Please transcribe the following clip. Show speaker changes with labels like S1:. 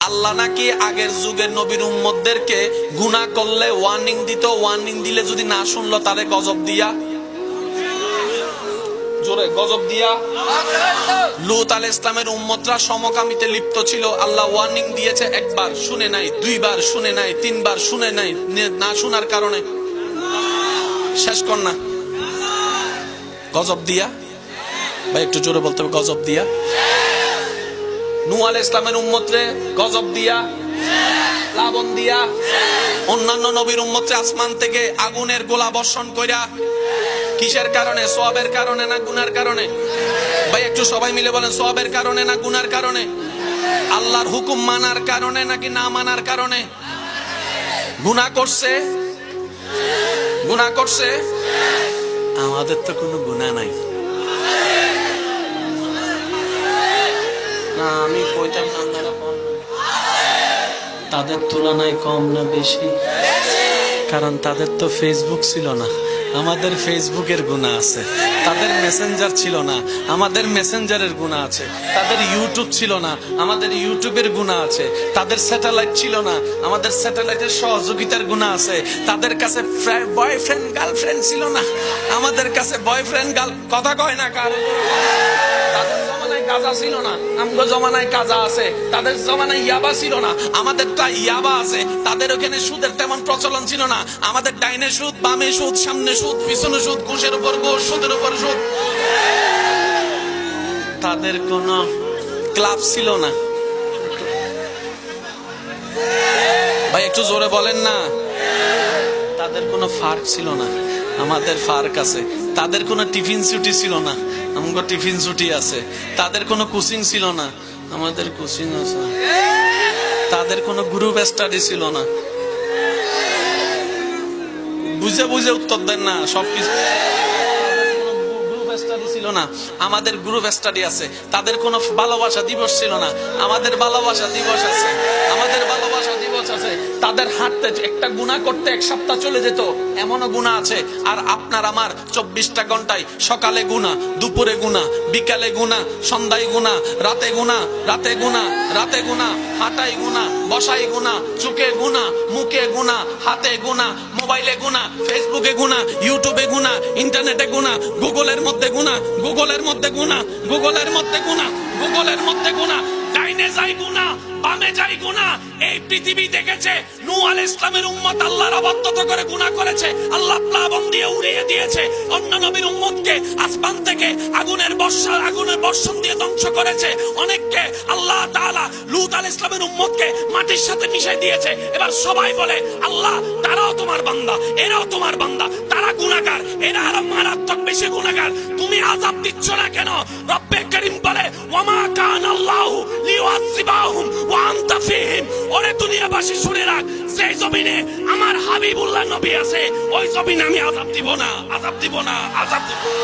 S1: আল্লাহ নাকি আগের যুগের নবীর উম্মতদেরকে গুনাহ করলে ওয়ার্নিং দিত, ওয়ার্নিং দিলে যদি না শুনলো তাহলে গজব দিয়া, জোরে গজব দিয়া। লূত আলাইহিস সালামের উম্মতরা সমকামিতে লিপ্ত ছিল, আল্লাহ ওয়ার্নিং দিয়েছে, একবার শুনে নাই, দুইবার শুনে নাই, তিনবার শুনে নাই, না শোনার কারণে শেষ কর না গজব দিয়া। ভাই একটু জোরে বলতে হবে, গজব দিয়া। নূহ আলাইহিস সালামের উম্মতরে গজব দিয়া, প্লাবন দিয়া। অন্যান্য নবীর উম্মতরে আসমান থেকে আগুনের গোলা বর্ষণ কইরা। কিসের কারণে? সওয়াবের কারণে না গুনার কারণে? ভাই একটু সবাই মিলে বলেন, সওয়াবের কারণে না গুনার কারণে? আল্লাহর হুকুম মানার কারণে নাকি না মানার কারণে? গুনাহ করছে, গুনাহ করছে। আমাদের তো কোনো গুনাহ নাই। না আমি কইতাম না আপনারা কম, তাদের তুলনায় কম না বেশি? কারণ তাদের তো ফেসবুক ছিল না, আমাদের ফেসবুকের গুনাহ আছে। তাদের মেসেঞ্জার ছিল না, আমাদের মেসেঞ্জারের গুনাহ আছে। তাদের ইউটিউব ছিল না, আমাদের ইউটিউবের গুনাহ আছে। তাদের স্যাটেলাইট ছিল না, আমাদের স্যাটেলাইটের সহযোগিতার গুনাহ আছে। তাদের কাছে বয়ফ্রেন্ড গার্লফ্রেন্ড ছিল না, আমাদের কাছে বয়ফ্রেন্ড গার্ল, কথা কয় না কার? তাদের জমানায় গাঁজা ছিল না, আমগো জমানায় গাঁজা আছে। তাদের জমানায় ইয়াবা ছিল না, আমাদের তা ইয়াবা আছে। তাদের ওখানে সুদের তেমন প্রচলন ছিল না, আমাদের ডাইনে সুদ, বামে সুদ, সামনে সুদ, পিছনে সুদ, ঘুষের উপর ঘুষ, সুদের উপর সুদ। তাদের কোন ক্লাব ছিল না। ভাই একটু জোরে বলেন না। তাদের কোনো ফার্ক ছিল না, আমাদের ফার্ক আছে। তাদের কোনো টিফিন ছুটি ছিল না, আমাদের টিফিন ছুটি আছে। তাদের কোনো কোচিং ছিল না, আমাদের কোচিং আছে। তাদের কোনো গ্রুপ স্টাডি ছিল না। বুঝে বুঝে উত্তর দেন না সবকিছু। ছিল না, আমাদের গ্রুপ স্টাডি আছে। তাদের কোনো ভালোবাসা দিবস ছিল না, আমাদের ভালোবাসা দিবস আছে। আমাদের ভালোবাসা দিবস আছে। তাদের হাঁটতে একটা গুনাহ করতে এক সপ্তাহ চলে যেত, এমনও গুনাহ আছে। আর আপনার আমার 24টা ঘন্টায় সকালে গুনাহ, দুপুরে গুনাহ, বিকালে গুনাহ, সন্ধ্যায় গুনাহ, রাতে গুনাহ, রাতে গুনাহ, রাতে গুনাহ, হাঁটাই গুনাহ, বসাই গুনাহ, চোখে গুনাহ, মুখে গুনাহ, হাতে গুনাহ, মোবাইলে গুনাহ, ফেসবুকে গুনাহ, ইউটিউবে গুনাহ, ইন্টারনেটে গুনাহ, গুগলের মধ্যে গুনাহ, গুগলের মধ্যে গুনাহ, গুগলের মধ্যে গুনাহ, গুগলের মধ্যে গুনাহ। ডাইনে যাই গুনাহ, বামে যাই গুনাহ। এই পৃথিবী দেখেছে নূহ আলাইহিস সালামের উম্মত আল্লাহর অবাধ্যতা করে গুনাহ করেছে, আল্লাহ প্লাবন দিয়ে উড়িয়ে দিয়েছে। অন্য নবীর উম্মতকে আসমান থেকে আগুনের বর্ষণ দিয়ে ধ্বংস করেছে। অনেককে আল্লাহ তাআলা লূত আলাইহিস সালামের উম্মতকে মাটির সাথে মিশিয়ে দিয়েছে। এবার সবাই বলে, আল্লাহ তারাও তোমার বান্দা, এরাও তোমার বান্দা, তারা গুনাহগার, এরা আরো মারাত্মক বেশি গুনাহগার, তুমি আযাব দিচ্ছ না কেন? রব্বে করিম বলে, ওয়ামা কানা আল্লাহু লিউআযিবাহুম ওয়া আনতা ফীহিম। ওরে দুনিয়াবাসী শুনে রাখ, সেই জমিনে আমার হাবিবুল্লাহ নবী আছে, ওই জমিনে আমি আযাব দিব না, আযাব দিব না, আযাব দিব না।